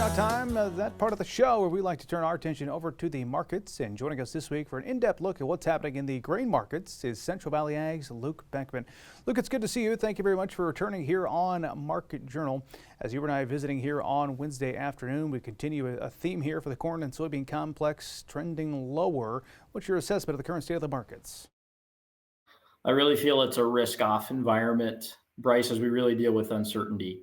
now time, that part of the show where we like to turn our attention over to the markets. And joining us this week for an in-depth look at what's happening in the grain markets is Central Valley Ag's Luke Beckman. Luke, it's good to see you. Thank you very much for returning here on Market Journal. As you and I are visiting here on Wednesday afternoon, we continue a theme here for the corn and soybean complex trending lower. What's your assessment of the current state of the markets? I really feel it's a risk-off environment, Bryce, as we really deal with uncertainty.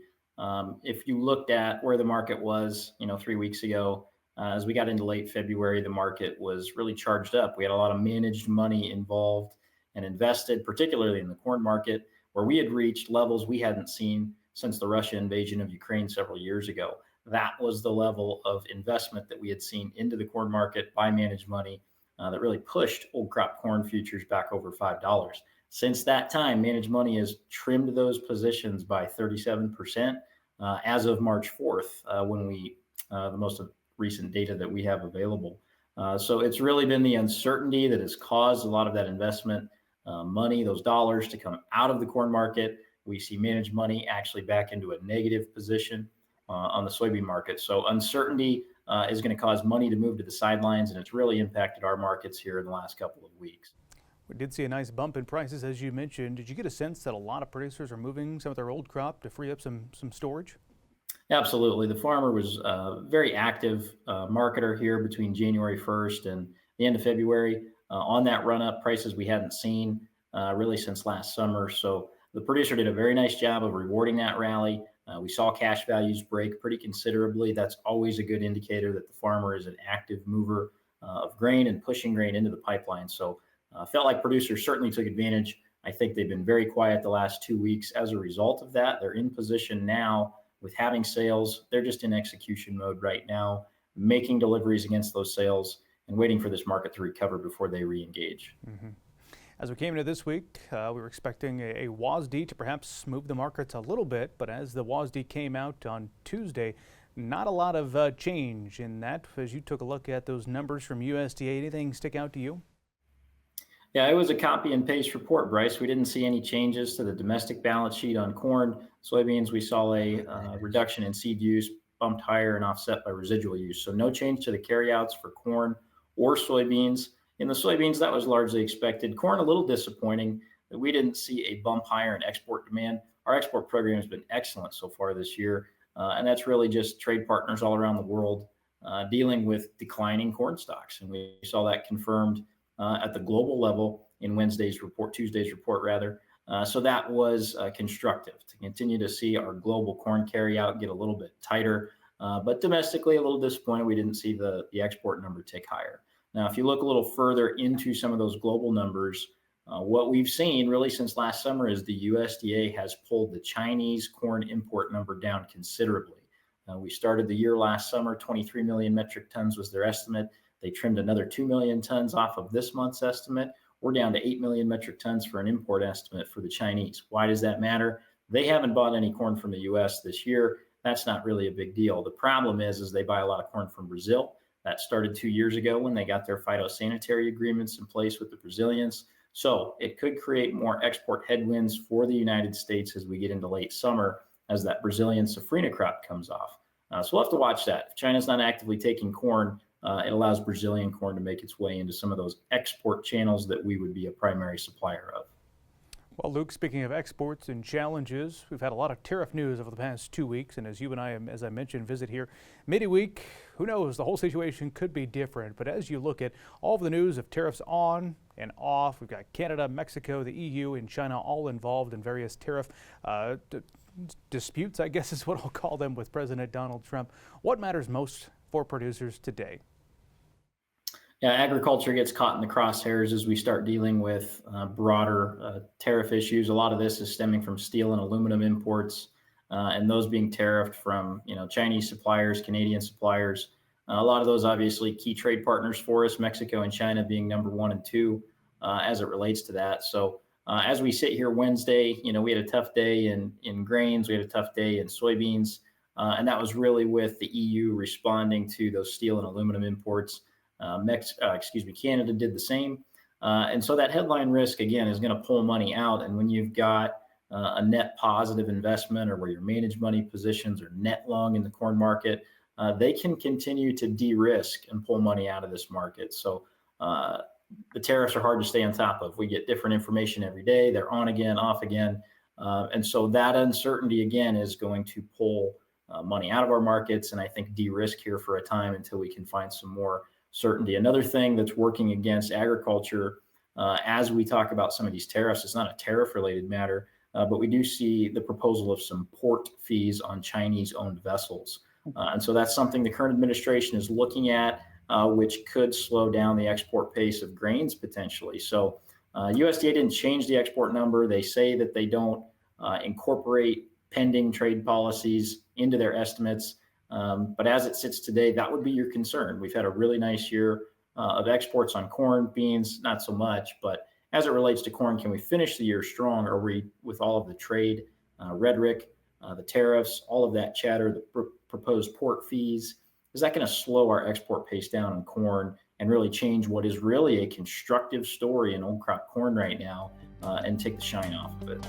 If you looked at where the market was, 3 weeks ago, as we got into late February, the market was really charged up. We had a lot of managed money involved and invested, particularly in the corn market, where we had reached levels we hadn't seen since the Russia invasion of Ukraine several years ago. That was the level of investment that we had seen into the corn market by managed money that really pushed old crop corn futures back over $5. Since that time, managed money has trimmed those positions by 37% as of March 4th, when the most recent data that we have available. So it's really been the uncertainty that has caused a lot of that investment money, those dollars, to come out of the corn market. We see managed money actually back into a negative position on the soybean market. So uncertainty is going to cause money to move to the sidelines, and it's really impacted our markets here in the last couple of weeks. We did see a nice bump in prices, as you mentioned. Did you get a sense that a lot of producers are moving some of their old crop to free up some storage? Absolutely. The farmer was a very active marketer here between January 1st and the end of February on that run up, prices we hadn't seen really since last summer. So the producer did a very nice job of rewarding that rally. We saw cash values break pretty considerably. That's always a good indicator that the farmer is an active mover of grain and pushing grain into the pipeline. So felt like producers certainly took advantage. I think they've been very quiet the last 2 weeks as a result of that. They're in position now with having sales. They're just in execution mode right now, making deliveries against those sales and waiting for this market to recover before they re-engage. Mm-hmm. As we came into this week, we were expecting a WASD to perhaps move the markets a little bit, but as the WASD came out on Tuesday, not a lot of change in that. As you took a look at those numbers from USDA, anything stick out to you? Yeah, it was a copy and paste report, Bryce. We didn't see any changes to the domestic balance sheet on corn. Soybeans, we saw a reduction in seed use, bumped higher and offset by residual use. So no change to the carryouts for corn or soybeans. In the soybeans, that was largely expected. Corn, a little disappointing that we didn't see a bump higher in export demand. Our export program has been excellent so far this year, and that's really just trade partners all around the world dealing with declining corn stocks. And we saw that confirmed at the global level in Tuesday's report rather. So that was constructive to continue to see our global corn carryout get a little bit tighter, but domestically a little disappointed we didn't see the export number tick higher. Now, if you look a little further into some of those global numbers, what we've seen really since last summer is the USDA has pulled the Chinese corn import number down considerably. We started the year last summer, 23 million metric tons was their estimate. They trimmed another 2 million tons off of this month's estimate. We're down to 8 million metric tons for an import estimate for the Chinese. Why does that matter? They haven't bought any corn from the U.S. this year. That's not really a big deal. The problem is they buy a lot of corn from Brazil. That started 2 years ago when they got their phytosanitary agreements in place with the Brazilians. So it could create more export headwinds for the United States as we get into late summer as that Brazilian safrinha crop comes off. So we'll have to watch that. If China's not actively taking corn, it allows Brazilian corn to make its way into some of those export channels that we would be a primary supplier of. Well, Luke, speaking of exports and challenges, we've had a lot of tariff news over the past 2 weeks. And as you and I, as I mentioned, visit here midweek, who knows, the whole situation could be different. But as you look at all of the news of tariffs on and off, we've got Canada, Mexico, the EU, and China all involved in various tariff disputes, I guess is what I'll call them, with President Donald Trump. What matters most for producers today? Yeah, agriculture gets caught in the crosshairs as we start dealing with broader tariff issues. A lot of this is stemming from steel and aluminum imports, and those being tariffed from Chinese suppliers, Canadian suppliers. A lot of those obviously key trade partners for us, Mexico and China being number 1 and 2 as it relates to that. So as we sit here Wednesday, we had a tough day in grains, we had a tough day in soybeans, and that was really with the EU responding to those steel and aluminum imports. Canada did the same. And so that headline risk, again, is going to pull money out. And when you've got a net positive investment or where your managed money positions are net long in the corn market, they can continue to de-risk and pull money out of this market. So the tariffs are hard to stay on top of. We get different information every day. They're on again, off again. And so that uncertainty, again, is going to pull money out of our markets, and I think de-risk here for a time until we can find some more certainty. Another thing that's working against agriculture as we talk about some of these tariffs, it's not a tariff-related matter, but we do see the proposal of some port fees on Chinese-owned vessels. And so that's something the current administration is looking at, which could slow down the export pace of grains potentially. So USDA didn't change the export number. They say that they don't incorporate pending trade policies into their estimates. But as it sits today, that would be your concern. We've had a really nice year of exports on corn, beans, not so much. But as it relates to corn, can we finish the year strong? Are we, with all of the trade rhetoric, the tariffs, all of that chatter, the proposed port fees, is that going to slow our export pace down on corn and really change what is really a constructive story in old crop corn right now and take the shine off of it?